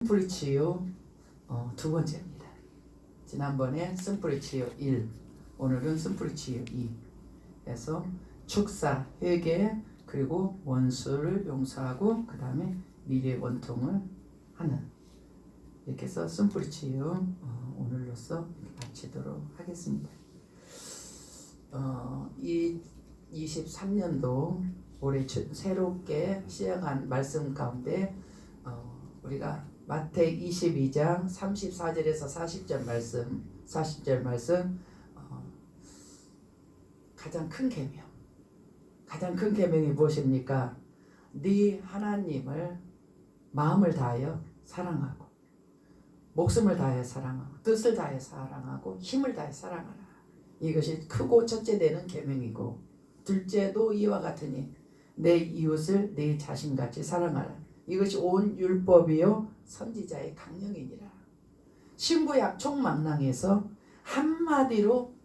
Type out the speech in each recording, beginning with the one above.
쓴뿌리 치유 두 번째입니다. 지난번에 쓴뿌리 치유 1, 오늘은 쓴뿌리 치유 2 해서 축사, 회개, 그리고 원수를 용서하고 그 다음에 미래 원통을 하는, 이렇게 해서 쓴뿌리 치유 오늘로써 마치도록 하겠습니다. 이 23년도 올해 새롭게 시작한 말씀 가운데 우리가 마태 22장 34절에서 40절 말씀 가장 큰 계명이 무엇입니까? 네 하나님을 마음을 다하여 사랑하고 목숨을 다하여 사랑하고 뜻을 다하여 사랑하고 힘을 다하여 사랑하라. 이것이 크고 첫째 되는 계명이고, 둘째도 이와 같으니 내 이웃을 내 자신같이 사랑하라. 이것이 온 율법이요 선지자의 강령이니라. 신구약 총망랑에서 한마디로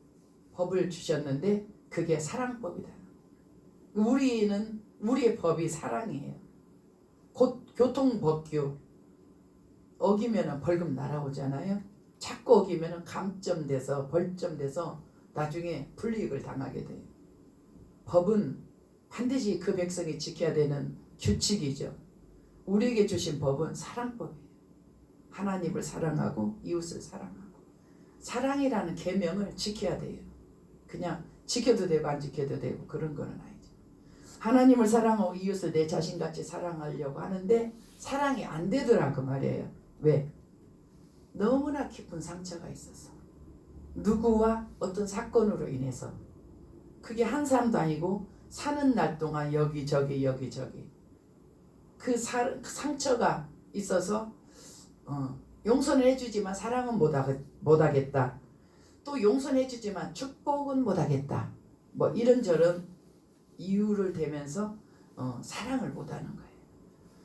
법을 주셨는데 그게 사랑법이다. 우리의 법이 사랑이에요. 곧 교통법규 어기면 벌금 날아오잖아요. 자꾸 어기면 감점돼서 벌점돼서 나중에 불이익을 당하게 돼요. 법은 반드시 그 백성이 지켜야 되는 규칙이죠. 우리에게 주신 법은 사랑법이에요. 하나님을 사랑하고 이웃을 사랑하고, 사랑이라는 계명을 지켜야 돼요. 그냥 지켜도 되고 안 지켜도 되고 그런 거는 아니죠. 하나님을 사랑하고 이웃을 내 자신같이 사랑하려고 하는데 사랑이 안 되더라 그 말이에요. 왜? 너무나 깊은 상처가 있어서, 누구와 어떤 사건으로 인해서, 그게 한 사람도 아니고 사는 날 동안 여기저기 그 상처가 있어서 용서는 해주지만 사랑은 못하겠다. 또 용서해주지만 축복은 못하겠다. 뭐 이런저런 이유를 대면서 사랑을 못하는 거예요.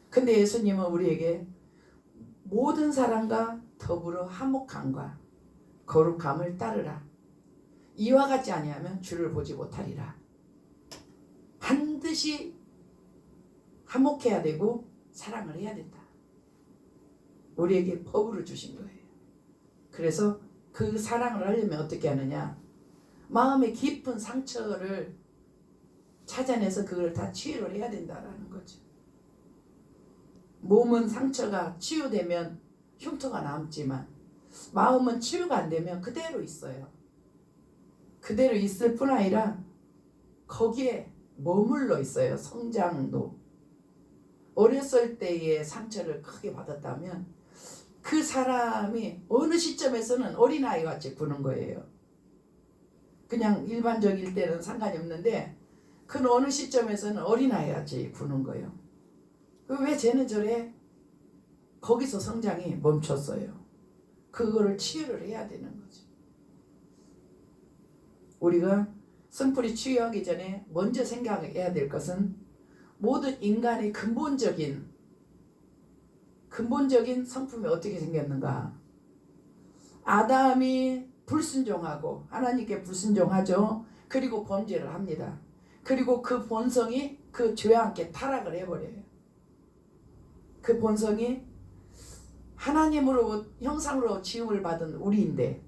근데 예수님은 우리에게 모든 사람과 더불어 화목함과 거룩함을 따르라. 이와 같지 아니하면 주를 보지 못하리라. 반드시 화목해야 되고 사랑을 해야 된다. 우리에게 법으로 주신 거예요. 그래서 그 사랑을 하려면 어떻게 하느냐? 마음의 깊은 상처를 찾아내서 그걸 다 치유를 해야 된다라는 거죠. 몸은 상처가 치유되면 흉터가 남지만 마음은 치유가 안 되면 그대로 있어요. 그대로 있을 뿐 아니라 거기에 머물러 있어요. 성장도. 어렸을 때의 상처를 크게 받았다면 그 사람이 어느 시점에서는 어린아이 같이 구는 거예요. 그냥 일반적일 때는 상관이 없는데 그 어느 시점에서는 어린아이 같이 구는 거예요. 왜 쟤는 저래? 거기서 성장이 멈췄어요. 그거를 치유를 해야 되는 거죠. 우리가 쓴뿌리 치유하기 전에 먼저 생각해야 될 것은 모든 인간의 근본적인 성품이 어떻게 생겼는가? 아담이 불순종하고 하나님께 불순종하죠. 그리고 범죄를 합니다. 그리고 그 본성이 그 죄와 함께 타락을 해버려요. 그 본성이 하나님으로 형상으로 지음을 받은 우리인데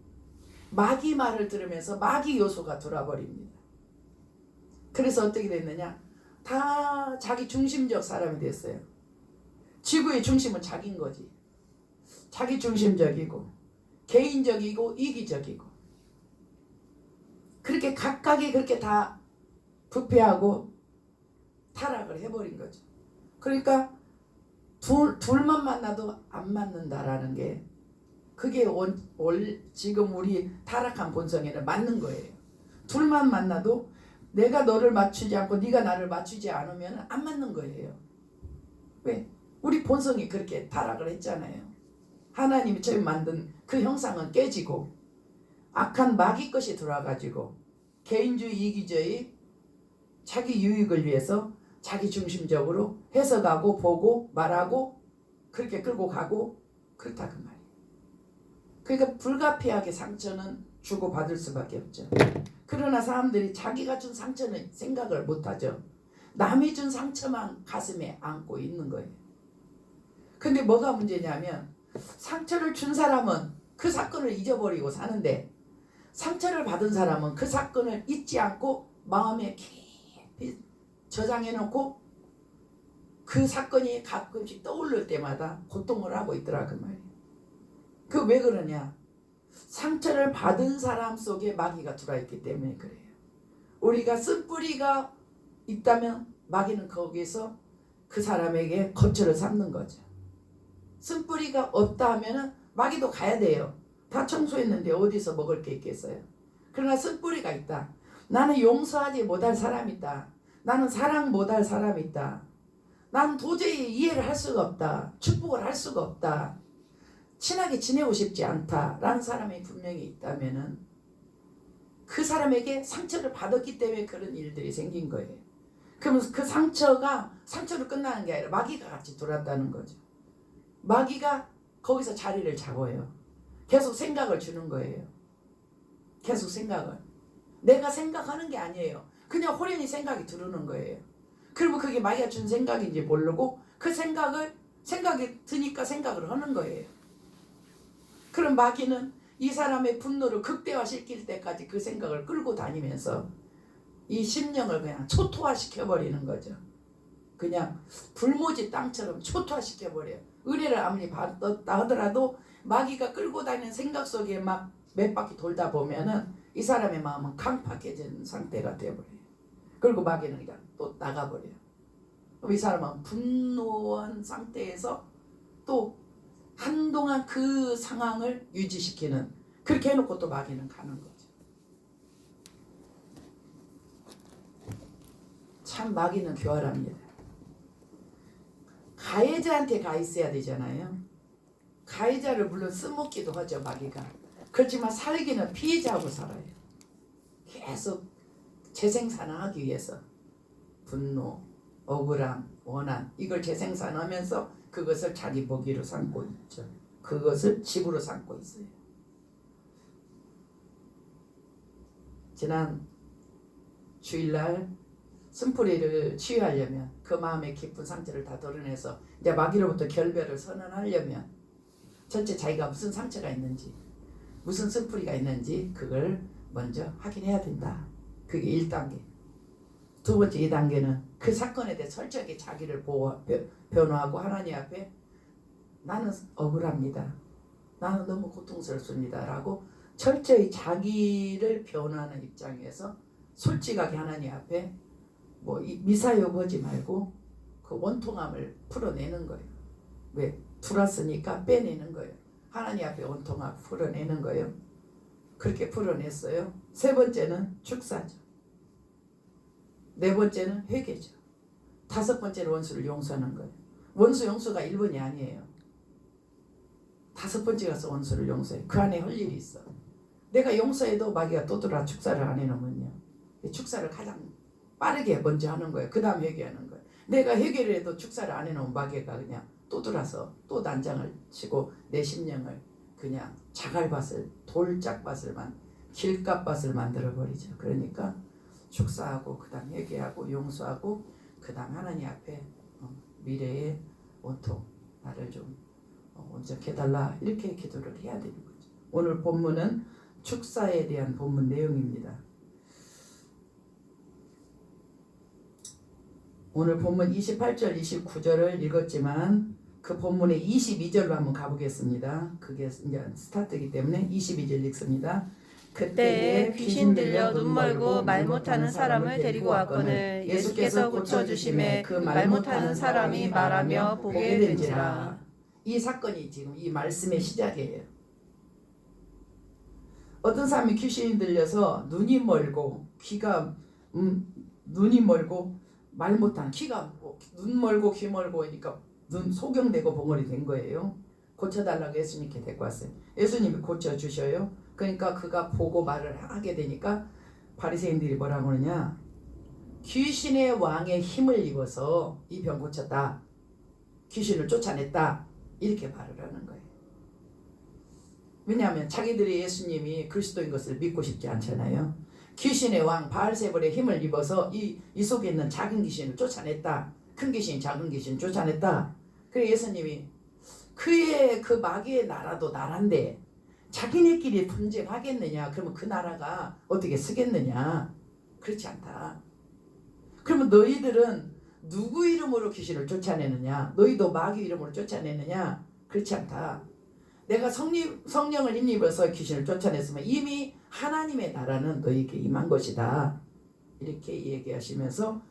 마귀 말을 들으면서 마귀 요소가 돌아버립니다. 그래서 어떻게 됐느냐? 다 자기 중심적 사람이 됐어요. 지구의 중심은 자기인 거지. 자기 중심적이고 개인적이고 이기적이고, 그렇게 각각이 그렇게 다 부패하고 타락을 해버린 거죠. 그러니까 둘만 만나도 안 맞는다라는 게, 그게 지금 우리 타락한 본성에는 맞는 거예요. 둘만 만나도 내가 너를 맞추지 않고 네가 나를 맞추지 않으면 안 맞는 거예요. 왜? 우리 본성이 그렇게 타락을 했잖아요. 하나님이 처음 만든 그 형상은 깨지고 악한 마귀 것이 들어와가지고 개인주의, 이기주의, 자기 유익을 위해서 자기 중심적으로 해석하고 보고 말하고 그렇게 끌고 가고 그렇다 그 말이에요. 그러니까 불가피하게 상처는 주고받을 수밖에 없죠. 그러나 사람들이 자기가 준 상처는 생각을 못하죠. 남이 준 상처만 가슴에 안고 있는 거예요. 근데 뭐가 문제냐면 상처를 준 사람은 그 사건을 잊어버리고 사는데 상처를 받은 사람은 그 사건을 잊지 않고 마음에 깊이 저장해 놓고 그 사건이 가끔씩 떠오를 때마다 고통을 하고 있더라 그 말이에요. 그 왜 그러냐? 상처를 받은 사람 속에 마귀가 들어있기 때문에 그래요. 우리가 쓴뿌리가 있다면 마귀는 거기서 그 사람에게 거처를 삼는 거죠. 쓴뿌리가 없다 하면은 마귀도 가야 돼요. 다 청소했는데 어디서 먹을 게 있겠어요. 그러나 쓴뿌리가 있다. 나는 용서하지 못할 사람이 있다. 나는 사랑 못할 사람이 있다. 난 도저히 이해를 할 수가 없다. 축복을 할 수가 없다. 친하게 지내고 싶지 않다 라는 사람이 분명히 있다면은 그 사람에게 상처를 받았기 때문에 그런 일들이 생긴 거예요. 그러면 그 상처가 상처로 끝나는 게 아니라 마귀가 같이 들어왔다는 거죠. 마귀가 거기서 자리를 잡아요. 계속 생각을 주는 거예요. 계속 생각을. 내가 생각하는 게 아니에요. 그냥 호련히 생각이 들어오는 거예요. 그러면 그게 마귀가 준 생각인지 모르고 그 생각이 드니까 생각을 하는 거예요. 그럼 마귀는 이 사람의 분노를 극대화시킬 때까지 그 생각을 끌고 다니면서 이 심령을 그냥 초토화시켜버리는 거죠. 그냥 불모지 땅처럼 초토화시켜버려요. 은혜를 아무리 받았다 하더라도 마귀가 끌고 다니는 생각 속에 막 몇 바퀴 돌다 보면은 이 사람의 마음은 강팍해진 상태가 되어버려요. 그리고 마귀는 그냥 또 나가버려요. 그럼 이 사람은 분노한 상태에서 또 한동안 그 상황을 유지시키는, 그렇게 해놓고 또 마귀는 가는 거죠. 참 마귀는 교활합니다. 가해자한테 가 있어야 되잖아요. 가해자를 물론 써먹기도 하죠 마귀가. 그렇지만 살기는 피해자하고 살아요. 계속 재생산하기 위해서 분노, 억울함, 원한 이걸 재생산하면서 그것을 자기 먹이로 삼고 있죠. 그것을 집으로 삼고 있어요. 지난 주일날 쓴뿌리를 치유하려면 그 마음의 깊은 상처를 다 덜어내서 이제 마귀로부터 결별을 선언하려면 첫째 자기가 무슨 상처가 있는지 무슨 쓴뿌리가 있는지 그걸 먼저 확인해야 된다. 그게 1단계. 두 번째 2단계는 그 사건에 대해 철저하게 자기를 변호하고 하나님 앞에 나는 억울합니다. 나는 너무 고통스럽습니다. 라고 철저히 자기를 변호하는 입장에서 솔직하게 하나님 앞에 뭐 미사여 보지 말고 그 원통함을 풀어내는 거예요. 왜? 들었으니까 빼내는 거예요. 하나님 앞에 원통함 풀어내는 거예요. 그렇게 풀어냈어요. 세 번째는 축사죠. 네 번째는 회개죠. 다섯 번째는 원수를 용서하는 거예요. 원수 용서가 1번이 아니에요. 다섯 번째 가서 원수를 용서해. 그 안에 할 일이 있어. 내가 용서해도 마귀가 또 들어와 축사를 안 해놓으면요. 축사를 가장 빠르게 먼저 하는 거예요. 그 다음 회개하는 거예요. 내가 회개를 해도 축사를 안 해놓으면 마귀가 그냥 또 들어와서 또 난장을 치고 내 심령을 그냥 자갈밭을 돌짝밭을만 길값밭을 만들어버리죠. 그러니까 축사하고 그 다음 회개하고 용서하고 그 다음 하나님 앞에 미래의 원통 나를 좀 온전해달라 이렇게 기도를 해야 되는 거죠. 오늘 본문은 축사에 대한 본문 내용입니다. 오늘 본문 28절 29절을 읽었지만 그 본문의 22절로 한번 가보겠습니다. 그게 이제 스타트이기 때문에 22절 읽습니다. 그때에 귀신 들려 눈 멀고 말 못하는 사람을 데리고 왔거늘 예수께서 고쳐주심에 그 말 못하는 사람이 말하며 보게 된지라. 이 사건이 지금 이 말씀의 시작이에요. 어떤 사람이 귀신이 들려서 눈이 멀고 귀가 눈이 멀고 말 못하는 귀가 눈 멀고 귀 멀고 하니까 눈 소경되고 봉어리 된 거예요. 고쳐달라고 예수님께 데리고 왔어요. 예수님이 고쳐주셔요. 그러니까 그가 보고 말을 하게 되니까 바리새인들이 뭐라고 그러냐, 귀신의 왕의 힘을 입어서 이 병 고쳤다, 귀신을 쫓아냈다 이렇게 말을 하는 거예요. 왜냐하면 자기들이 예수님이 그리스도인 것을 믿고 싶지 않잖아요. 귀신의 왕 바알세불의 힘을 입어서 이 속에 있는 작은 귀신을 쫓아냈다, 큰 귀신 작은 귀신 쫓아냈다. 그래서 예수님이 그의 그 마귀의 나라도 나라인데 자기네끼리 분쟁하겠느냐? 그러면 그 나라가 어떻게 쓰겠느냐? 그렇지 않다. 그러면 너희들은 누구 이름으로 귀신을 쫓아내느냐? 너희도 마귀 이름으로 쫓아내느냐? 그렇지 않다. 내가 성령을 힘입어서 귀신을 쫓아냈으면 이미 하나님의 나라는 너희에게 임한 것이다. 이렇게 얘기하시면서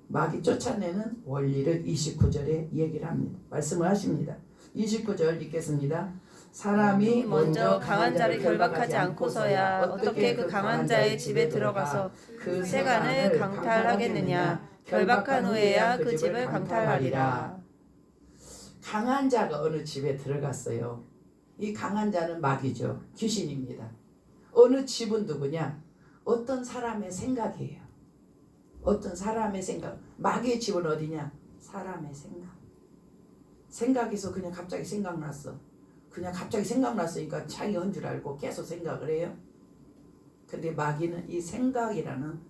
마귀 쫓아내는 원리를 29절에 얘기를 합니다. 말씀을 하십니다. 29절 읽겠습니다. 사람이 먼저 강한 자를 결박하지 않고서야 어떻게 그 강한 자의 집에 들어가서 그 세간을 강탈하겠느냐. 결박한 후에야 그 집을 강탈하리라. 강한 자가 어느 집에 들어갔어요. 이 강한 자는 마귀죠. 귀신입니다. 어느 집은 누구냐? 어떤 사람의 생각이에요. 어떤 사람의 생각. 마귀의 집은 어디냐? 사람의 생각. 생각에서 그냥 갑자기 생각났어. 그냥 갑자기 생각났으니까 자기가 한 줄 알고 계속 생각을 해요. 근데 마귀는 이 생각이라는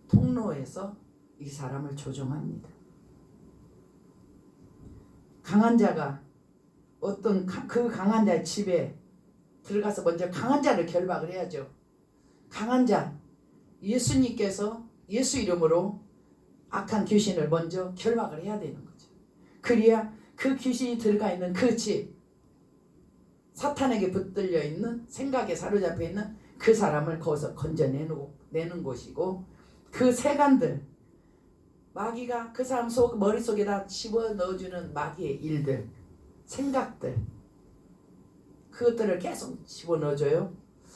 통로에서 이 사람을 조종합니다. 강한 자가 어떤 그 강한 자의 집에 들어가서 먼저 강한 자를 결박을 해야죠. 강한 자, 예수님께서 예수 이름으로 악한 귀신을 먼저 결박을 해야 되는 거죠. 그래야 그 귀신이 들어가 있는 그 집, 사탄에게 붙들려 있는 생각에 사로잡혀 있는 그 사람을 거기서 건져내는 곳이고, 그 세간들, 마귀가 그 사람 머릿속에다 집어넣어주는 마귀의 일들, 생각들, 그것들을 계속 집어넣어줘요.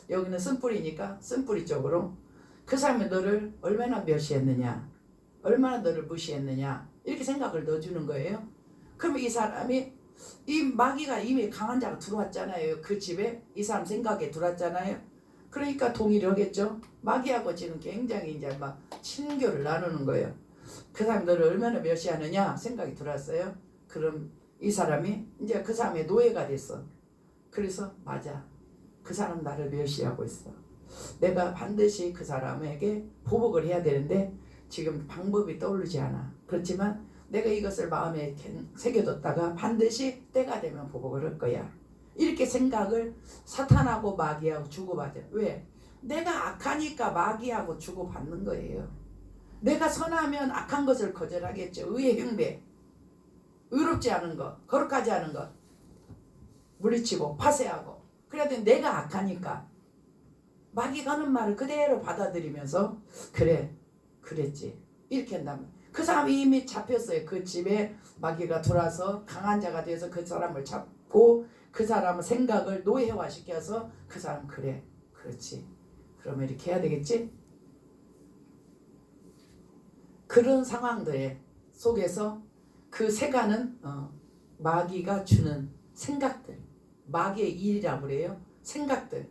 여기는 쓴뿌리니까 쓴뿌리 쪽으로 그 사람이 너를 얼마나 멸시했느냐, 얼마나 너를 무시했느냐, 이렇게 생각을 넣어주는 거예요. 그러면 이 사람이, 이 마귀가 이미 강한 자가 들어왔잖아요. 그 집에 이 사람 생각에 들어왔잖아요. 그러니까 동의를 하겠죠. 마귀하고 지금 굉장히 이제 막 친교를 나누는 거예요. 그 사람이 너를 얼마나 멸시하느냐 생각이 들어왔어요. 그럼 이 사람이 이제 그 사람의 노예가 됐어. 그래서 맞아, 그 사람 나를 멸시하고 있어. 내가 반드시 그 사람에게 보복을 해야 되는데 지금 방법이 떠오르지 않아. 그렇지만 내가 이것을 마음에 새겨뒀다가 반드시 때가 되면 보복을 할 거야. 이렇게 생각을 사탄하고 마귀하고 주고받아요. 왜? 내가 악하니까 마귀하고 주고받는 거예요. 내가 선하면 악한 것을 거절하겠죠. 의의 형배, 의롭지 않은 것, 거룩하지 않은 것 물리치고 파쇄하고. 그래야 돼. 내가 악하니까 마귀가 하는 말을 그대로 받아들이면서 그래, 그랬지, 이렇게 한다면 그 사람이 이미 잡혔어요. 그 집에 마귀가 들어와서 강한 자가 돼서 그 사람을 잡고 그 사람의 생각을 노예화시켜서 그 사람 그래, 그렇지, 그러면 이렇게 해야 되겠지. 그런 상황들 속에서 그 세간은 마귀가 주는 생각들, 마귀의 일이라고 그래요. 생각들,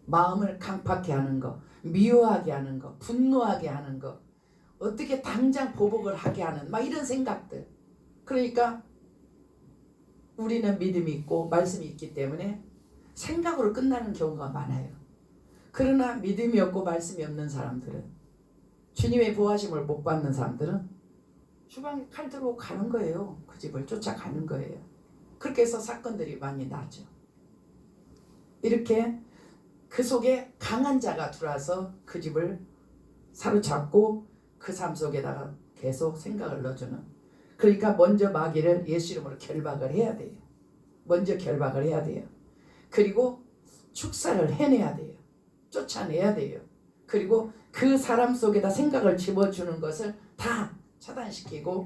마음을 강팍해 하는 거, 미워하게 하는 거, 분노하게 하는 거, 어떻게 당장 보복을 하게 하는 막 이런 생각들. 그러니까 우리는 믿음이 있고 말씀이 있기 때문에 생각으로 끝나는 경우가 많아요. 그러나 믿음이 없고 말씀이 없는 사람들은, 주님의 보호하심을 못 받는 사람들은 주방에 칼 들고 가는 거예요. 그 집을 쫓아가는 거예요. 그렇게 해서 사건들이 많이 나죠. 이렇게 그 속에 강한 자가 들어와서 그 집을 사로잡고 그 삶 속에다가 계속 생각을 넣어주는. 그러니까 먼저 마귀를 예수 이름으로 결박을 해야 돼요. 먼저 결박을 해야 돼요. 그리고 축사를 해내야 돼요. 쫓아내야 돼요. 그리고 그 사람 속에다 생각을 집어주는 것을 다 차단시키고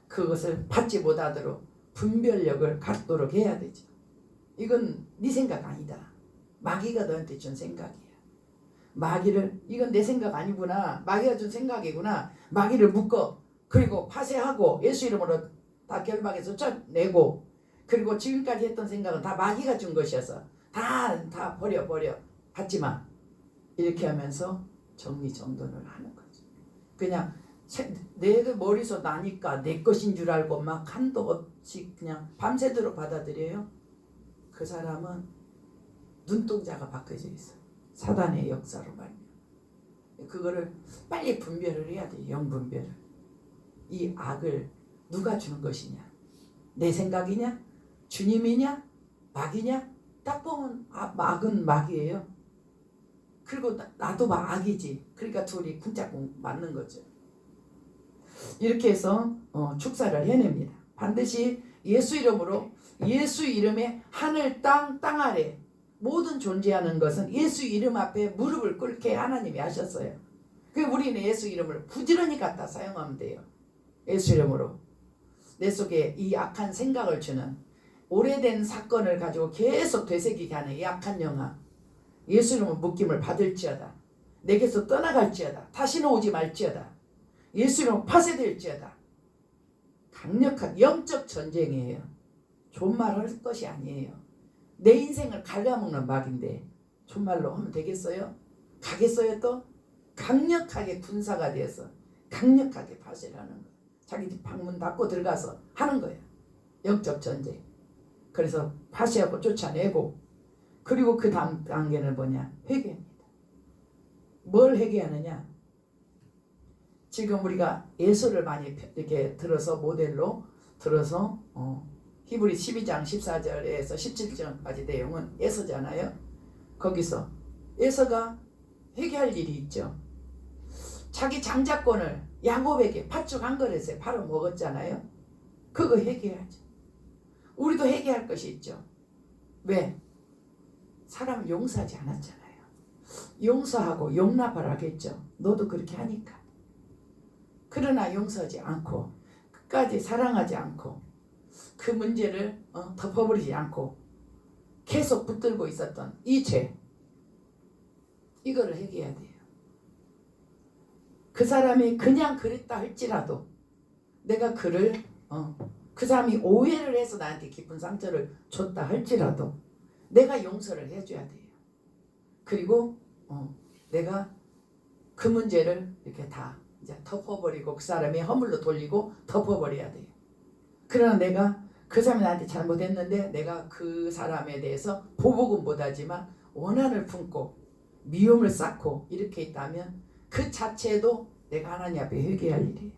그것을 받지 못하도록 분별력을 갖도록 해야 되죠. 이건 네 생각 아니다. 마귀가 너한테 준 생각이야. 마귀를, 이건 내 생각 아니구나, 마귀가 준 생각이구나, 마귀를 묶어 그리고 파쇄하고 예수 이름으로 다 결박해서 쫓아내고, 그리고 지금까지 했던 생각은 다 마귀가 준 것이어서 다 버려 받지마, 이렇게 하면서 정리정돈을 하는 거죠. 그냥 내 머리에서 나니까 내 것인 줄 알고 막 한도 없이 그냥 밤새도록 받아들여요. 그 사람은 눈동자가 바뀌어져 있어요. 사단의 역사로 말이에요. 그거를 빨리 분별을 해야 돼요. 영분별을. 이 악을 누가 주는 것이냐, 내 생각이냐, 주님이냐 마귀냐? 딱 보면 마귀는 마귀예요. 그리고 나도 악이지. 그러니까 둘이 쿵짝쿵 맞는 거죠. 이렇게 해서 축사를 해냅니다. 반드시 예수 이름으로, 예수 이름에 하늘 땅 아래 모든 존재하는 것은 예수 이름 앞에 무릎을 꿇게 하나님이 하셨어요. 그 우리는 예수 이름을 부지런히 갖다 사용하면 돼요. 예수 이름으로 내 속에 이 악한 생각을 주는, 오래된 사건을 가지고 계속 되새기게 하는 이 악한 영혼, 예수 이름으로 묶임을 받을지어다. 내게서 떠나갈지어다. 다시는 오지 말지어다. 예수 이름으로 파쇄될지어다. 강력한 영적 전쟁이에요. 존말 할 것이 아니에요. 내 인생을 갉아먹는 마귀인데 존말로 하면 되겠어요? 가겠어요? 또 강력하게 군사가 돼서 강력하게 파쇄를 하는 거예요. 자기 집 방문 닫고 들어가서 하는 거예요. 영적 전쟁. 그래서 파쇄하고 쫓아내고, 그리고 그 다음 단계는 뭐냐? 회개입니다. 뭘 회개하느냐? 지금 우리가 예수를 많이 이렇게 들어서 모델로 들어서 히브리 12장 14절에서 17절까지 내용은 예서잖아요. 거기서 예서가 회개할 일이 있죠. 자기 장자권을 야곱에게 팥죽 한 그릇에 팔아 먹었잖아요. 그거 회개하죠. 우리도 회개할 것이 있죠. 왜? 사람을 용서하지 않았잖아요. 용서하고 용납을 하겠죠. 너도 그렇게 하니까. 그러나 용서하지 않고 끝까지 사랑하지 않고 그 문제를 덮어버리지 않고 계속 붙들고 있었던 이 죄, 이거를 회개해야 돼요. 그 사람이 그냥 그랬다 할지라도 내가 그를 그 사람이 오해를 해서 나한테 깊은 상처를 줬다 할지라도 내가 용서를 해줘야 돼요. 그리고 내가 그 문제를 이렇게 다 이제 덮어버리고 그 사람이 허물로 돌리고 덮어버려야 돼요. 그러나 내가 그 사람이 나한테 잘못했는데 내가 그 사람에 대해서 보복은 못하지만 원한을 품고 미움을 쌓고 이렇게 있다면 그 자체도 내가 하나님 앞에 회개할 일이에요.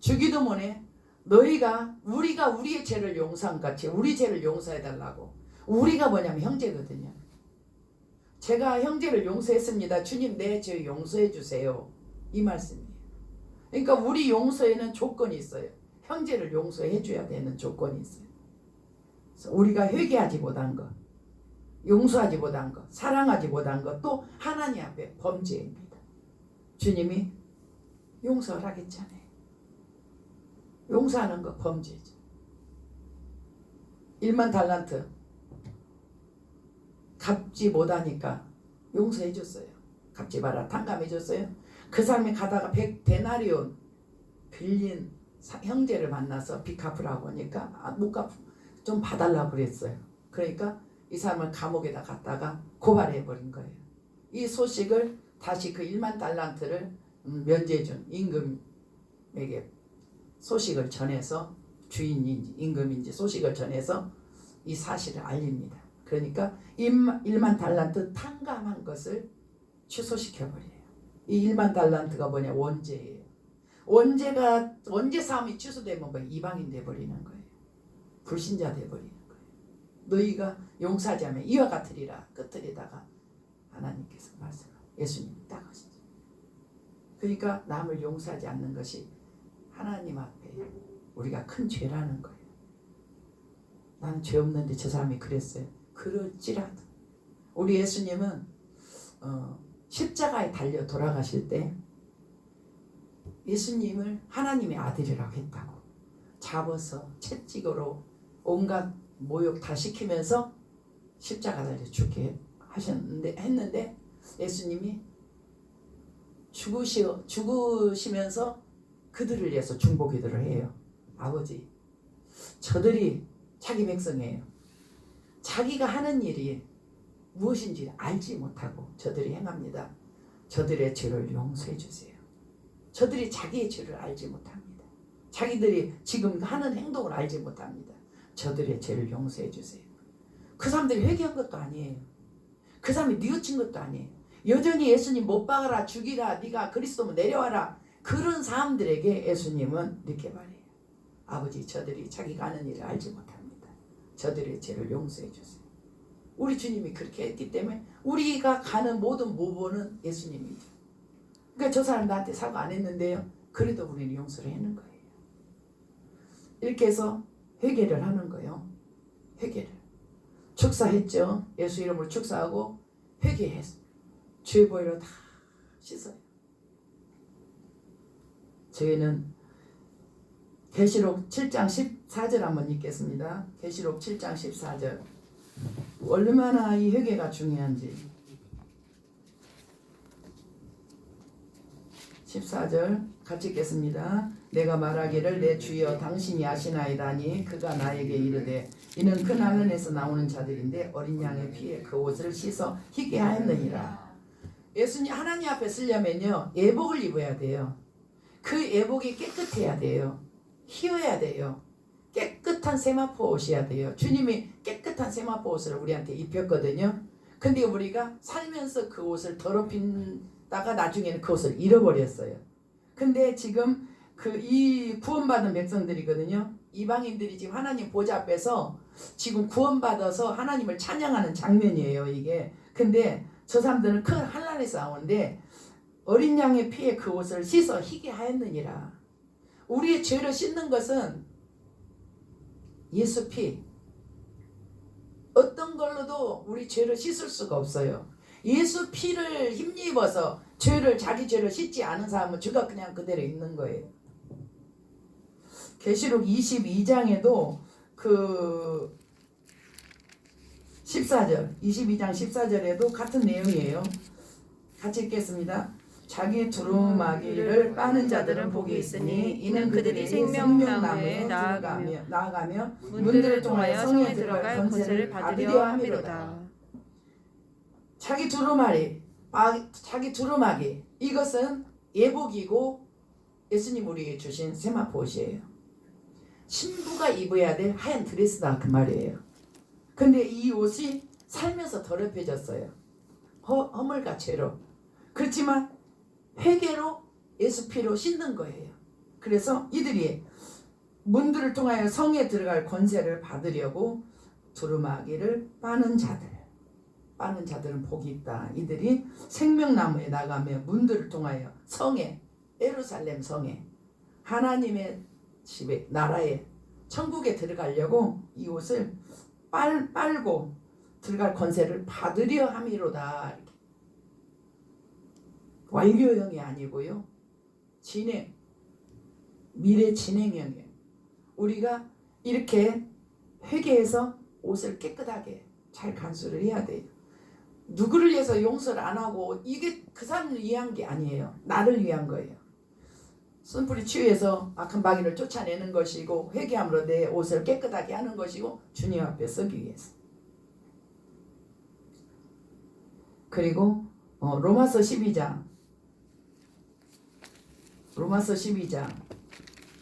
주기도문에 우리가 우리의 죄를 용서한 같이 우리 죄를 용서해달라고. 우리가 뭐냐면 형제거든요. 제가 형제를 용서했습니다. 주님 내 죄 용서해 주세요. 이 말씀이에요. 그러니까 우리 용서에는 조건이 있어요. 형제를 용서해 줘야 되는 조건이 있어요. 그래서 우리가 회개하지 못한 것, 용서하지 못한 것, 사랑하지 못한 것, 또 하나님 앞에 범죄입니다. 주님이 용서를 하겠잖아요. 용서하는 거 범죄죠. 1만 달란트 갚지 못하니까 용서해 줬어요. 갚지 마라 탕감해 줬어요. 그 사람이 가다가 100데나리온 빌린 형제를 만나서 빚 갚으라고 하니까 못 갚고 좀 봐달라고 그랬어요. 그러니까 이 사람을 감옥에다 갔다가 고발해버린 거예요. 이 소식을 다시 그 1만 달란트를 면제해준 임금에게 소식을 전해서, 주인인지 임금인지 소식을 전해서 이 사실을 알립니다. 그러니까 1만 달란트 탕감한 것을 취소시켜버려요. 이 1만 달란트가 뭐냐? 원죄예요. 원죄 사함이 취소되면 뭐 이방인 돼버리는 거예요. 불신자 돼버리는 거예요. 너희가 용서하지 않으면 이와 같으리라 끝들이다가 하나님께서 말씀하세요. 예수님이 딱 하시죠. 그러니까 남을 용서하지 않는 것이 하나님 앞에 우리가 큰 죄라는 거예요. 나는 죄 없는데 저 사람이 그랬어요. 그럴지라도 우리 예수님은 십자가에 달려 돌아가실 때 예수님을 하나님의 아들이라고 했다고 잡아서 채찍으로 온갖 모욕 다 시키면서 십자가 달려 죽게 했는데 예수님이 죽으시면서 그들을 위해서 중보기도를 해요. 아버지, 저들이 자기 백성이에요. 자기가 하는 일이 무엇인지 알지 못하고 저들이 행합니다. 저들의 죄를 용서해 주세요. 저들이 자기의 죄를 알지 못합니다. 자기들이 지금 하는 행동을 알지 못합니다. 저들의 죄를 용서해 주세요. 그 사람들이 회개한 것도 아니에요. 그 사람이 뉘우친 것도 아니에요. 여전히 예수님 못 박아라, 죽이라, 네가 그리스도면 내려와라. 그런 사람들에게 예수님은 이렇게 말해요. 아버지, 저들이 자기가 하는 일을 알지 못합니다. 저들의 죄를 용서해 주세요. 우리 주님이 그렇게 했기 때문에 우리가 가는 모든 모범은 예수님이죠. 그러니까 저 사람 나한테 사과 안 했는데요. 그래도 우리는 용서를 하는 거예요. 이렇게 해서 회개를 하는 거예요. 회개를. 축사했죠. 예수 이름으로 축사하고 회개했어. 죄 보이로 다 씻어요. 저희는 계시록 7장 14절 한번 읽겠습니다. 계시록 7장 14절. 얼마나 이 회개가 중요한지. 14절 같이 읽겠습니다. 내가 말하기를 내 주여 당신이 아시나이다니 그가 나에게 이르되 이는 그 나그네에서 나오는 자들인데 어린 양의 피에 그 옷을 씻어 희게 하였느니라. 예수님 하나님 앞에 쓰려면요 예복을 입어야 돼요. 그 예복이 깨끗해야 돼요. 희어야 돼요. 깨끗한 세마포 옷이야 돼요. 주님이 깨끗한 세마포 옷을 우리한테 입혔거든요. 근데 우리가 살면서 그 옷을 더럽힌다가 나중에는 그 옷을 잃어버렸어요. 근데 지금 이 구원받은 백성들이거든요. 이방인들이 지금 하나님 보좌 앞에서 지금 구원받아서 하나님을 찬양하는 장면이에요, 이게. 근데 저 사람들은 큰 환난에서 나오는데 어린 양의 피에 그 옷을 씻어 희게 하였느니라. 우리의 죄를 씻는 것은 예수 피. 어떤 걸로도 우리 죄를 씻을 수가 없어요. 예수 피를 힘입어서 자기 죄를 씻지 않은 사람은 죄가 그냥 그대로 있는 거예요. 계시록 22장에도 그 14절, 22장 14절에도 같은 내용이에요. 같이 읽겠습니다. 자기 두루마기를 빠는 자들은 복이 있으니 이는 그들이 생명나무에 나아가며 문들을 통하여 성에 들어갈 권세를 받으려 함이로다. 자기 두루마기 이것은 예복이고 예수님 우리에게 주신 세마포 옷이에요. 신부가 입어야 될 하얀 드레스다 그 말이에요. 근데 이 옷이 살면서 더럽혀졌어요. 허물과 죄로. 그렇지만 회개로 예수 피로 씻는 거예요. 그래서 이들이 문들을 통하여 성에 들어갈 권세를 받으려고 두루마기를 빠는 자들은 복이 있다. 이들이 생명나무에 나가며 문들을 통하여 성에 예루살렘 성에 하나님의 집에 나라에 천국에 들어가려고 이 옷을 빨고 들어갈 권세를 받으려 함이로다. 이렇게. 완료형이 아니고요. 미래 진행형이에요. 우리가 이렇게 회개해서 옷을 깨끗하게 잘 간수를 해야 돼요. 누구를 위해서 용서를 안 하고 이게 그 사람을 위한 게 아니에요. 나를 위한 거예요. 쓴뿌리 치유해서 악한 마귀를 쫓아내는 것이고 회개함으로 내 옷을 깨끗하게 하는 것이고 주님 앞에 서기 위해서. 그리고 로마서 12장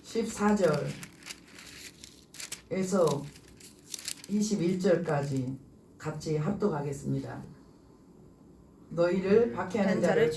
14절에서 21절까지 같이 합독하겠습니다. 너희를 박해하는 자를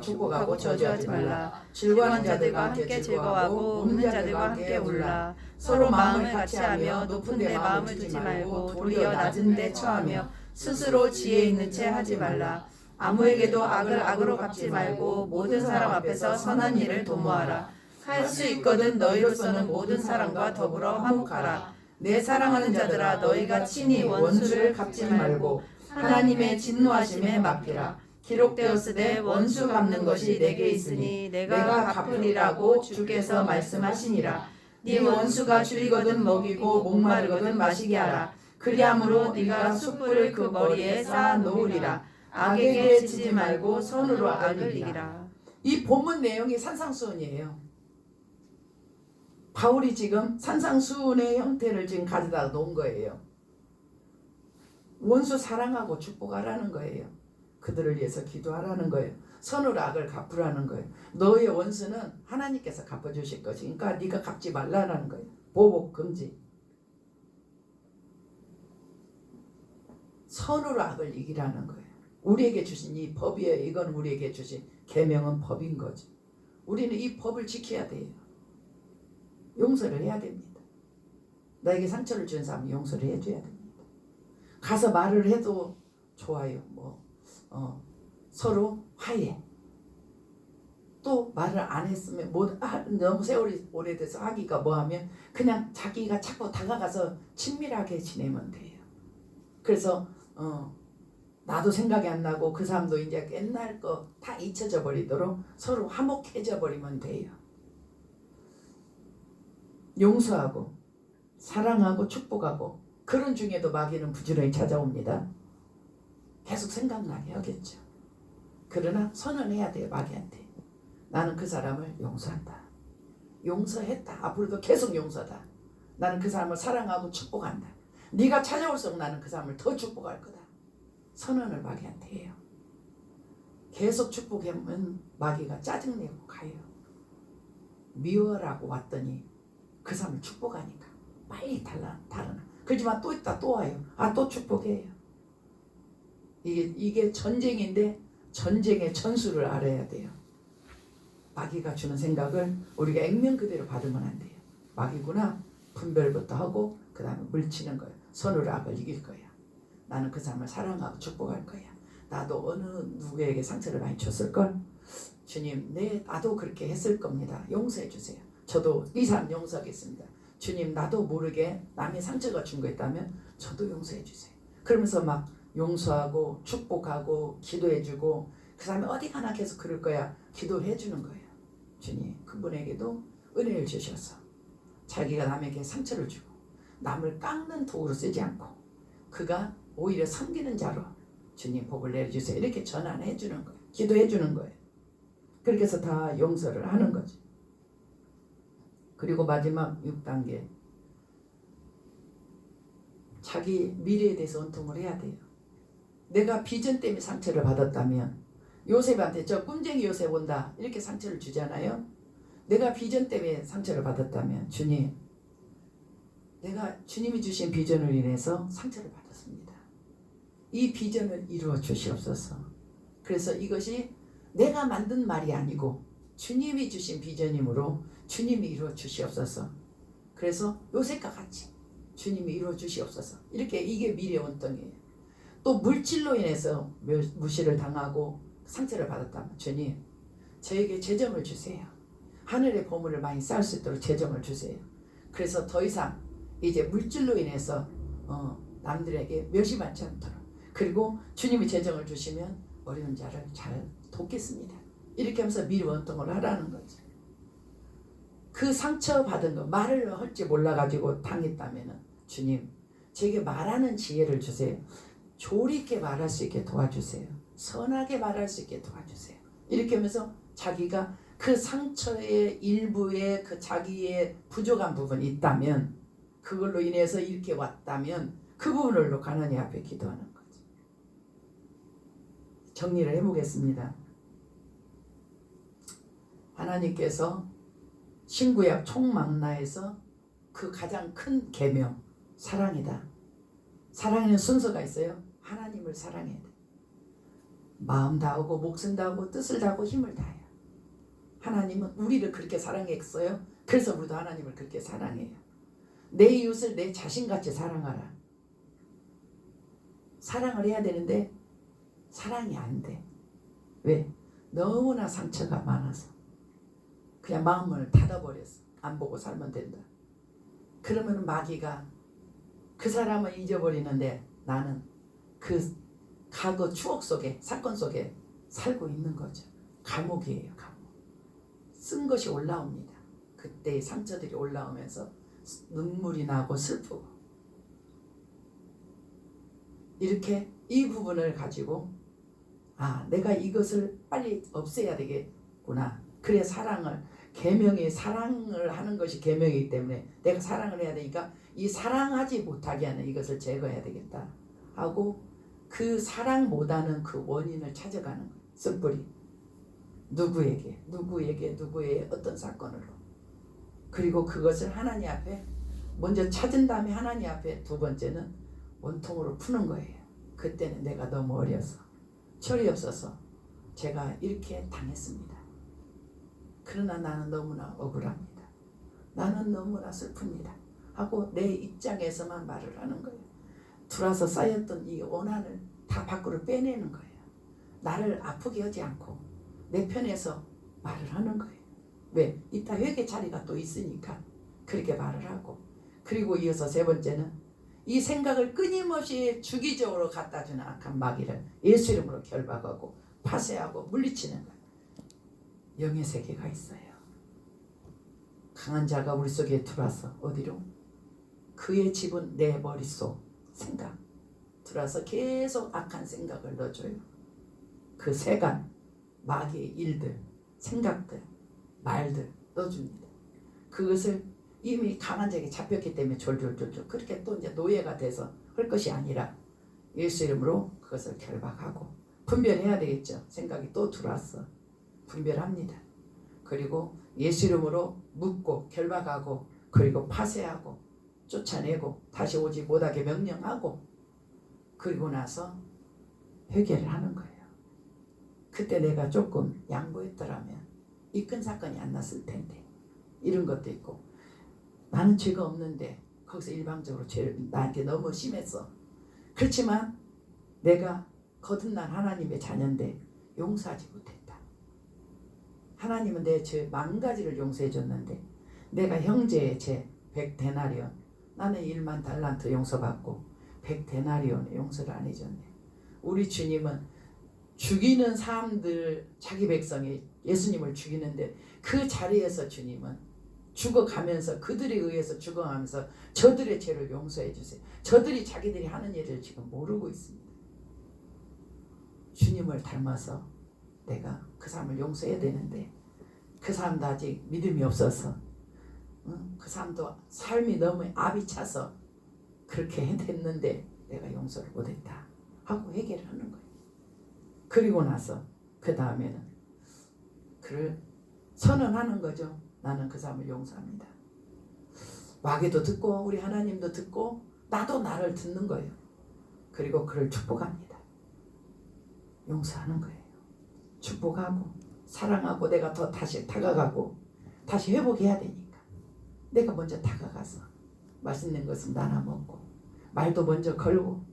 축복하고 저주하지 말라. 즐거워하는 자들과 함께 즐거워하고 웃는 자들과 함께 울라. 서로 마음을 같이하며 높은 데 마음을 두지 말고 도리어 낮은 데 처하며 스스로 지혜 있는 채 하지 말라. 아무에게도 악을 악으로 갚지 말고 모든 사람 앞에서 선한 일을 도모하라. 할 수 있거든 너희로서는 모든 사람과 더불어 화목하라. 내 사랑하는 자들아 너희가 친히 원수를 갚지 말고 하나님의 진노하심에 맡기라. 기록되었으되 원수 갚는 것이 내게 있으니 내가 갚으리라고 주께서 말씀하시니라. 네 원수가 줄이거든 먹이고 목마르거든 마시게 하라. 그리함으로 네가 숯불을 그 머리에 쌓아 놓으리라. 악에게 지지 말고 선으로 악을 이기라. 이 본문 내용이 산상수훈이에요. 바울이 지금 산상수훈의 형태를 지금 가져다 놓은 거예요. 원수 사랑하고 축복하라는 거예요. 그들을 위해서 기도하라는 거예요. 선으로 악을 갚으라는 거예요. 너의 원수는 하나님께서 갚아주실 것이니까 네가 갚지 말라는 거예요. 보복 금지. 선으로 악을 이기라는 거예요. 우리에게 주신 이 법이에요. 이건 우리에게 주신 계명은 법인 거죠. 우리는 이 법을 지켜야 돼요. 용서를 해야 됩니다. 나에게 상처를 준 사람은 용서를 해줘야 됩니다. 가서 말을 해도 좋아요. 서로 화해. 또 말을 안 했으면 너무 세월이 오래돼서 하기가 뭐하면 그냥 자기가 자꾸 다가가서 친밀하게 지내면 돼요. 그래서 나도 생각이 안 나고 그 사람도 이제 옛날 거 다 잊혀져 버리도록 서로 화목해져 버리면 돼요. 용서하고 사랑하고 축복하고 그런 중에도 마귀는 부지런히 찾아옵니다. 계속 생각나게 하겠죠. 그러나 선언해야 돼요. 마귀한테. 나는 그 사람을 용서한다. 용서했다. 앞으로도 계속 용서다. 나는 그 사람을 사랑하고 축복한다. 네가 찾아올수록 나는 그 사람을 더 축복할 거다. 선언을 마귀한테 해요. 계속 축복하면 마귀가 짜증내고 가요. 미워라고 왔더니 그 사람을 축복하니까 빨리 달아나. 그렇지만 또 있다 또 와요. 또 축복해요. 이게 전쟁인데 전쟁의 전술을 알아야 돼요. 마귀가 주는 생각을 우리가 액면 그대로 받으면 안 돼요. 마귀구나 분별부터 하고 그 다음에 물치는 거예요. 선으로 악을 이길 거야. 나는 그 사람을 사랑하고 축복할 거야. 나도 어느 누구에게 상처를 많이 줬을걸? 주님, 나도 그렇게 했을 겁니다. 용서해 주세요. 저도 이 사람 용서하겠습니다. 주님, 나도 모르게 남의 상처가 준 거 있다면 저도 용서해 주세요. 그러면서 막 용서하고 축복하고 기도해 주고 그 사람이 어디 가나 계속 그럴 거야. 기도해 주는 거예요. 주님, 그분에게도 은혜를 주셔서 자기가 남에게 상처를 주고 남을 깎는 도구로 쓰지 않고 그가 오히려 섬기는 자로 주님 복을 내려주세요. 이렇게 전환해 주는 거예요. 기도해 주는 거예요. 그렇게 해서 다 용서를 하는 거죠. 그리고 마지막 6단계. 자기 미래에 대해서 원통을 해야 돼요. 내가 비전 때문에 상처를 받았다면 요셉한테 저 꿈쟁이 요셉 온다 이렇게 상처를 주잖아요. 내가 비전 때문에 상처를 받았다면 주님, 내가 주님이 주신 비전을 인해서 상처를 받았습니다. 이 비전을 이루어 주시옵소서. 그래서 이것이 내가 만든 말이 아니고 주님이 주신 비전이므로 주님이 이루어 주시옵소서. 그래서 요셉과 같이 주님이 이루어 주시옵소서. 이렇게 이게 미래 원통이에요. 또 물질로 인해서 무시를 당하고 상처를 받았다면 주님, 저에게 재정을 주세요. 하늘의 보물을 많이 쌓을 수 있도록 재정을 주세요. 그래서 더 이상 이제 물질로 인해서 남들에게 멸시받지 않도록, 그리고 주님이 재정을 주시면 어려운 자를 잘 돕겠습니다. 이렇게 하면서 미래 원통을 하라는 거죠. 그 상처받은 거 말을 할지 몰라가지고 당했다면 주님, 제게 말하는 지혜를 주세요. 조리 있게 말할 수 있게 도와주세요. 선하게 말할 수 있게 도와주세요. 이렇게 하면서 자기가 그 상처의 일부에 그 자기의 부족한 부분이 있다면 그걸로 인해서 이렇게 왔다면 그 부분을 하나님 앞에 기도하는 거죠. 정리를 해보겠습니다. 하나님께서 신구약 총망라에서 그 가장 큰 계명 사랑이다. 사랑에는 순서가 있어요. 하나님을 사랑해야 돼. 마음 다하고 목숨 다하고 뜻을 다하고 힘을 다해요. 하나님은 우리를 그렇게 사랑했어요. 그래서 우리도 하나님을 그렇게 사랑해요. 내 이웃을 내 자신같이 사랑하라. 사랑을 해야 되는데 사랑이 안 돼. 왜? 너무나 상처가 많아서 그냥 마음을 닫아버렸어. 안 보고 살면 된다. 그러면 마귀가 그 사람을 잊어버리는데 나는 그 과거 추억 속에 사건 속에 살고 있는 거죠. 감옥이에요. 감옥. 쓴 것이 올라옵니다. 그때의 상처들이 올라오면서 눈물이 나고 슬프고 이렇게 이 부분을 가지고 내가 이것을 빨리 없애야 되겠구나. 그래 사랑을 계명이 사랑을 하는 것이 계명이기 때문에 내가 사랑을 해야 되니까 이 사랑하지 못하게 하는 이것을 제거해야 되겠다 하고 그 사랑 못하는 그 원인을 찾아가는 거예요. 쓴뿌리 누구에게 누구의 어떤 사건으로 그리고 그것을 하나님 앞에 먼저 찾은 다음에 하나님 앞에 두 번째는 원통으로 푸는 거예요. 그때는 내가 너무 어려서 철이 없어서 제가 이렇게 당했습니다. 그러나 나는 너무나 억울합니다. 나는 너무나 슬픕니다. 하고 내 입장에서만 말을 하는 거예요. 들어와서 쌓였던 이 원한을 다 밖으로 빼내는 거예요. 나를 아프게 하지 않고 내 편에서 말을 하는 거예요. 왜? 이따 회개 자리가 또 있으니까 그렇게 말을 하고, 그리고 이어서 세 번째는 이 생각을 끊임없이 주기적으로 갖다 주는 악한 마귀를 예수 이름으로 결박하고 파쇄하고 물리치는 거예요. 영의 세계가 있어요. 강한 자가 우리 속에 들어와서 어디로? 그의 집은 내 머릿속 생각 들어와서 계속 악한 생각을 넣어줘요. 그 세간, 마귀의 일들, 생각들, 말들 넣어줍니다. 그것을 이미 강한 자에게 잡혔기 때문에 졸졸졸졸 그렇게 또 이제 노예가 돼서 할 것이 아니라 예수 이름으로 그것을 결박하고 분별해야 되겠죠. 생각이 또 들어왔어. 분별합니다. 그리고 예수 이름으로 묶고 결박하고 그리고 파쇄하고 쫓아내고 다시 오지 못하게 명령하고, 그리고 나서 회개를 하는 거예요. 그때 내가 조금 양보했더라면 이 큰 사건이 안 났을 텐데, 이런 것도 있고, 나는 죄가 없는데 거기서 일방적으로 죄를 나한테 너무 심했어. 그렇지만 내가 거듭난 하나님의 자녀인데 용서하지 못했다. 하나님은 내 죄 10,000가지를 용서해 줬는데 내가 형제의 죄 100데나리온, 나는 1만 달란트 용서받고 100데나리온의 용서를 안 해줬네. 우리 주님은 죽이는 사람들, 자기 백성이 예수님을 죽이는데 그 자리에서 주님은 죽어가면서, 그들에 의해서 죽어가면서 저들의 죄를 용서해 주세요. 저들이 자기들이 하는 일을 지금 모르고 있습니다. 주님을 닮아서 내가 그 사람을 용서해야 되는데 그 사람도 아직 믿음이 없어서, 그 사람도 삶이 너무 압이 차서 그렇게 했는데 내가 용서를 못했다 하고 회개를 하는 거예요. 그리고 나서 그 다음에는 그를 선언하는 거죠. 나는 그 사람을 용서합니다. 마귀도 듣고 우리 하나님도 듣고 나도 나를 듣는 거예요. 그리고 그를 축복합니다. 용서하는 거예요. 축복하고 사랑하고 내가 더 다시 다가가고 다시 회복해야 되니까 내가 먼저 다가가서 맛있는 것은 나눠 먹고 말도 먼저 걸고,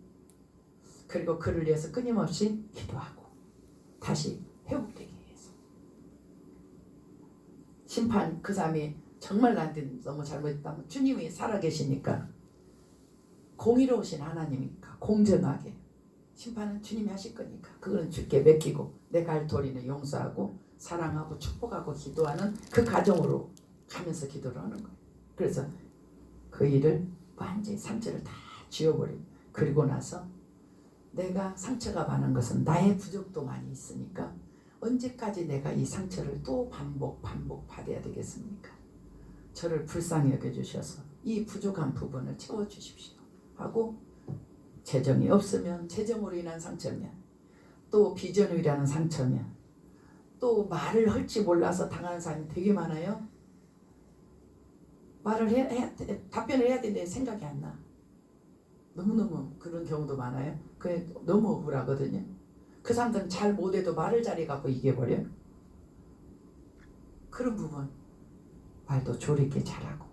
그리고 그를 위해서 끊임없이 기도하고 다시 회복되기 위해서. 심판, 그 사람이 정말 나한테 너무 잘못했다면 주님이 살아계시니까 공의로우신 하나님이니까 공정하게 심판은 주님이 하실 거니까 그거는 주께 맡기고 내가 할 도리는 용서하고 사랑하고 축복하고 기도하는 그 과정으로 가면서 기도를 하는 거예요. 그래서 그 일을 완전히 상처를 다 지워버리고, 그리고 나서 내가 상처가 많은 것은 나의 부족도 많이 있으니까 언제까지 내가 이 상처를 또 반복 받아야 되겠습니까? 저를 불쌍히 여겨주셔서 이 부족한 부분을 채워주십시오 하고, 재정이 없으면 재정으로 인한 상처면, 또 비전이라는 상처면, 또 말을 할지 몰라서 당하는 사람이 되게 많아요. 답변을 해야 되는데 생각이 안 나. 너무너무 그런 경우도 많아요. 그게 너무 억울하거든요. 그 사람들은 잘 못해도 말을 잘해갖고 이겨버려요. 그런 부분 말도 조리 있게 잘하고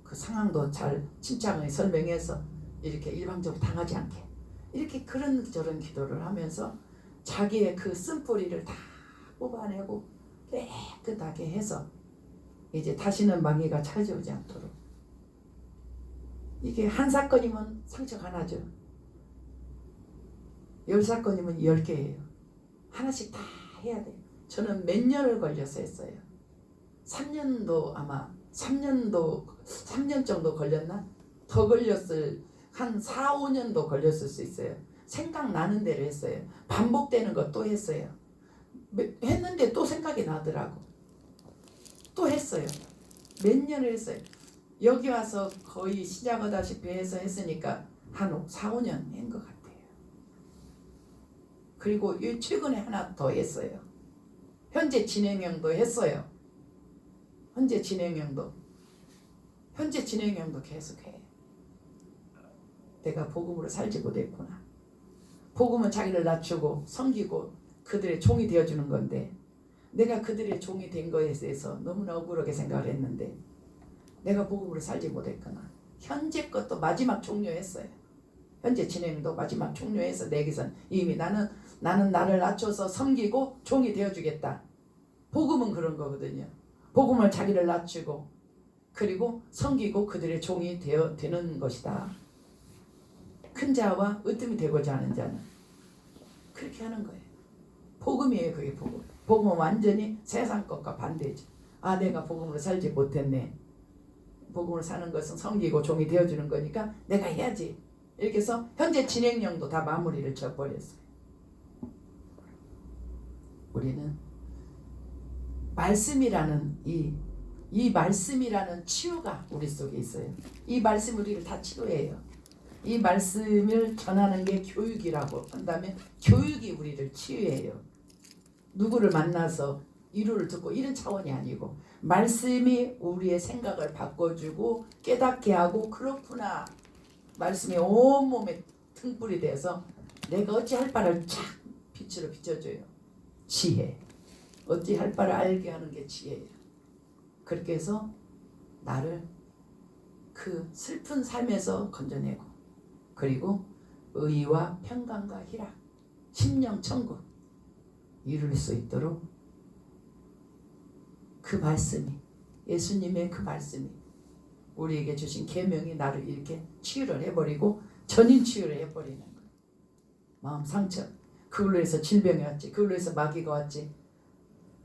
그 상황도 잘 침착하게 설명해서 이렇게 일방적으로 당하지 않게 이렇게 그런 저런 기도를 하면서 자기의 그 쓴뿌리를 다 뽑아내고 깨끗하게 해서 이제 다시는 마귀가 찾아오지 않도록. 이게 한 사건이면 상처가 하나죠. 10사건이면 10개예요. 하나씩 다 해야 돼요. 저는 몇 년을 걸려서 했어요. 3년도 아마 3년 정도 걸렸나? 더 걸렸을, 한 4, 5년도 걸렸을 수 있어요. 생각나는 대로 했어요. 반복되는 거 또 했어요. 했는데 또 생각이 나더라고. 또 했어요. 몇 년을 했어요. 여기 와서 거의 시작하다시피 해서 했으니까 한 4, 5년 한 것 같아요. 그리고 최근에 하나 더 했어요. 현재 진행형도 했어요. 현재 진행형도 계속해. 내가 복음으로 살지 못했구나. 복음은 자기를 낮추고 섬기고 그들의 종이 되어주는 건데 내가 그들의 종이 된 거에 대해서 너무나 억울하게 생각을 했는데 내가 복음으로 살지 못했거나 현재 것도 마지막 종료했어요. 현재 진행도 마지막 종료해서 내게선 이미 나는 나를 낮춰서 섬기고 종이 되어주겠다. 복음은 그런 거거든요. 복음을 자기를 낮추고 그리고 섬기고 그들의 종이 되는 것이다. 큰 자와 으뜸이 되고자 하는 자는 그렇게 하는 거예요. 복음이에요. 그게 복음. 복음은 완전히 세상 것과 반대죠. 아, 내가 복음으로 살지 못했네. 복음으로 사는 것은 섬기고 종이 되어주는 거니까 내가 해야지. 이렇게 해서 현재 진행령도 다 마무리를 져버렸어요. 우리는 말씀이라는 이 말씀이라는 치유가 우리 속에 있어요. 이 말씀 우리를 다 치료해요. 이 말씀을 전하는 게 교육이라고 한다면 교육이 우리를 치유해요. 누구를 만나서 이루를 듣고 이런 차원이 아니고 말씀이 우리의 생각을 바꿔주고 깨닫게 하고 그렇구나. 말씀이 온몸에 등불이 돼서 내가 어찌할 바를 쫙 빛으로 비춰줘요. 지혜. 어찌할 바를 알게 하는 게 지혜예요. 그렇게 해서 나를 그 슬픈 삶에서 건져내고 그리고 의와 평강과 희락, 심령 천국 이룰 수 있도록 그 말씀이 예수님의 그 말씀이 우리에게 주신 계명이 나를 이렇게 치유를 해버리고 전인 치유를 해버리는 거예요. 마음 상처 그걸로 해서 질병이 왔지. 그걸로 해서 마귀가 왔지.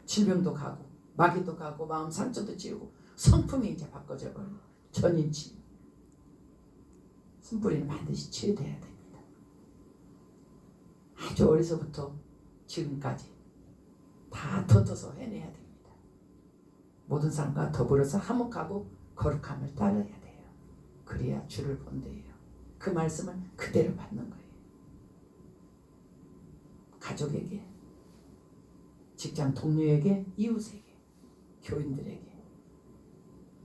질병도 가고 마귀도 가고 마음 상처도 지우고 성품이 이제 바꿔져 버려요. 전인 치유. 숨뿌리는 반드시 치유돼야 됩니다. 아주 어려서부터 지금까지 다 터져서 해내야 됩니다. 모든 사람과 더불어서 화목하고 거룩함을 따라야 돼요. 그래야 주를 본대요. 그 말씀을 그대로 받는 거예요. 가족에게, 직장 동료에게, 이웃에게, 교인들에게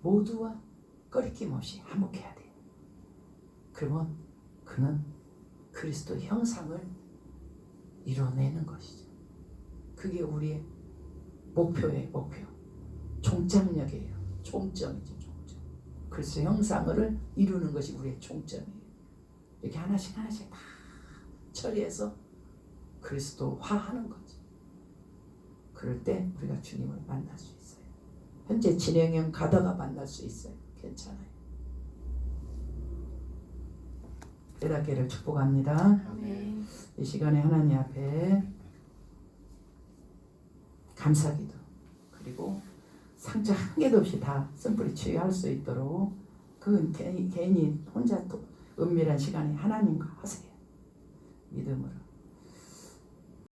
모두와 꺼리낌 없이 화목해야 돼요. 그러면 그는 그리스도 형상을 이뤄내는 것이죠. 그게 우리의 목표예요. 목표. 종착역이에요. 종점이죠. 종점. 그리스도 형상을 이루는 것이 우리의 종점이에요. 이렇게 하나씩 하나씩 다 처리해서 그리스도화하는 거죠. 그럴 때 우리가 주님을 만날 수 있어요. 현재 진행형 가다가 만날 수 있어요. 괜찮아요. 깨닫기를 축복합니다. 아멘. 이 시간에 하나님 앞에 감사기도 그리고 상처 한 개도 없이 다 쓴뿌리 치유할 수 있도록 그 괜히 혼자 또 은밀한 시간에 하나님과 하세요. 믿음으로.